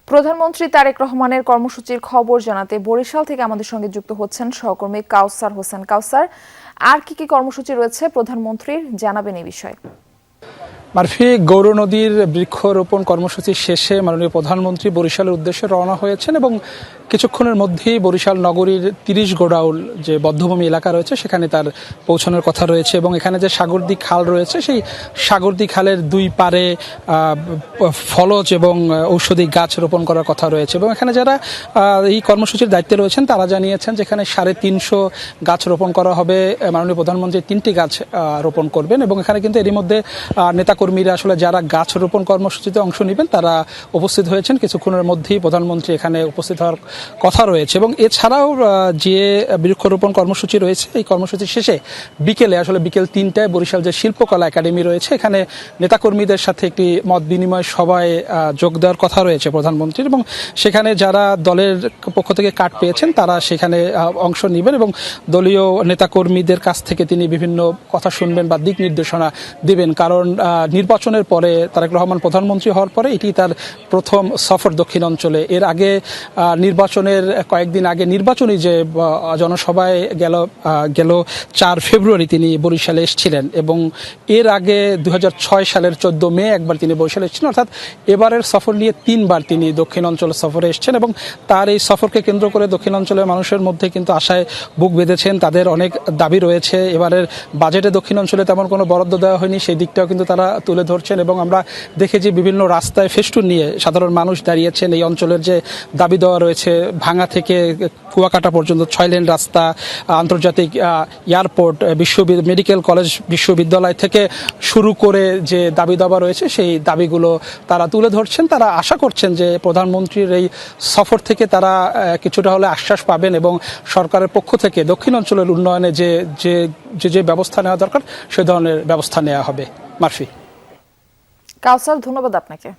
প্রধানমন্ত্রী তারেক রহমানের কর্মসূচির খবর জানাতে বরিশাল থেকে আমাদের সঙ্গে যুক্ত হচ্ছেন সহকর্মী কাউসার হোসেন। কাউসার, আর কি কর্মসূচি রয়েছে প্রধানমন্ত্রীর, জানাবেন এই বিষয়ে। মারফি, গৌরনদীর বৃক্ষরোপণ কর্মসূচি শেষে মাননীয় প্রধানমন্ত্রী বরিশালের উদ্দেশ্যে রওনা হয়েছেন এবং কিছুক্ষণের মধ্যেই বরিশাল নগরীর ৩০ গোডাউল যে বধ্যভূমি এলাকা রয়েছে সেখানে তার পৌঁছানোর কথা রয়েছে এবং এখানে যে সাগরদী খাল রয়েছে সেই সাগরদী খালের দুই পারে ফলজ এবং ঔষধি গাছ রোপণ করার কথা রয়েছে এবং এখানে যারা এই কর্মসূচির দায়িত্বে রয়েছেন তারা জানিয়েছেন যেখানে 350 গাছ রোপণ করা হবে। মাননীয় প্রধানমন্ত্রী 3টি গাছ রোপণ করবেন এবং এখানে কিন্তু এরই মধ্যে নেতাকর্মীরা আসলে যারা গাছ রোপণ কর্মসূচিতে অংশ নেবেন তারা উপস্থিত হয়েছেন। কিছুক্ষণের মধ্যেই প্রধানমন্ত্রী এখানে উপস্থিত হওয়ার কথা রয়েছে এবং এছাড়াও যে বৃক্ষরোপণ কর্মসূচি রয়েছে এই কর্মসূচি শেষে বিকেল 3টায় বরিশাল যে শিল্পকলা একাডেমি রয়েছে এখানে নেতাকর্মীদের সাথে একটি মত বিনিময় সভায় যোগ দেওয়ার কথা রয়েছে প্রধানমন্ত্রীর এবং সেখানে যারা দলের পক্ষ থেকে কার্ড পেয়েছেন তারা সেখানে অংশ নেবেন এবং দলীয় নেতাকর্মীদের কাছ থেকে তিনি বিভিন্ন কথা শুনবেন বা দিক নির্দেশনা দিবেন। কারণ নির্বাচনের পরে তারেক রহমান প্রধানমন্ত্রী হওয়ার পরে এটি তার প্রথম সফর দক্ষিণ অঞ্চলে। এর আগে নির্বাচনের কয়েকদিন আগে নির্বাচনী যে জনসভায় গেল 4 ফেব্রুয়ারি তিনি বরিশালে এসেছিলেন এবং এর আগে 2006 সালের 14 মে একবার তিনি বরিশালে এসেছিলেন। অর্থাৎ এবারের সফর নিয়ে 3বার তিনি দক্ষিণ অঞ্চল সফরে এসেছেন এবং তার এই সফরকে কেন্দ্র করে দক্ষিণ অঞ্চলের মানুষের মধ্যে কিন্তু আশায় বুক বেঁধেছেন। তাদের অনেক দাবি রয়েছে। এবারের বাজেটে দক্ষিণ অঞ্চলে তেমন কোনো বরাদ্দ দেওয়া হয়নি, সেই দিকটাও কিন্তু তারা তুলে ধরছেন এবং আমরা দেখেছি বিভিন্ন রাস্তায় ফেস্টুন নিয়ে সাধারণ মানুষ দাঁড়িয়েছেন। এই অঞ্চলের যে দাবি দেওয়া রয়েছে ভাঙা থেকে কুয়াকাটা পর্যন্ত 6 লেন রাস্তা, আন্তর্জাতিক এয়ারপোর্ট, মেডিকেল কলেজ বিশ্ববিদ্যালয় থেকে শুরু করে যে দাবি দাবা রয়েছে সেই দাবিগুলো তারা তুলে ধরছেন। তারা আশা করছেন যে প্রধানমন্ত্রীর এই সফর থেকে তারা কিছুটা হলে আশ্বাস পাবেন এবং সরকারের পক্ষ থেকে দক্ষিণ অঞ্চলের উন্নয়নে যে ব্যবস্থা নেওয়া দরকার সে ধরনের ব্যবস্থা নেওয়া হবে। মারফি। কাউসার, ধন্যবাদ আপনাকে।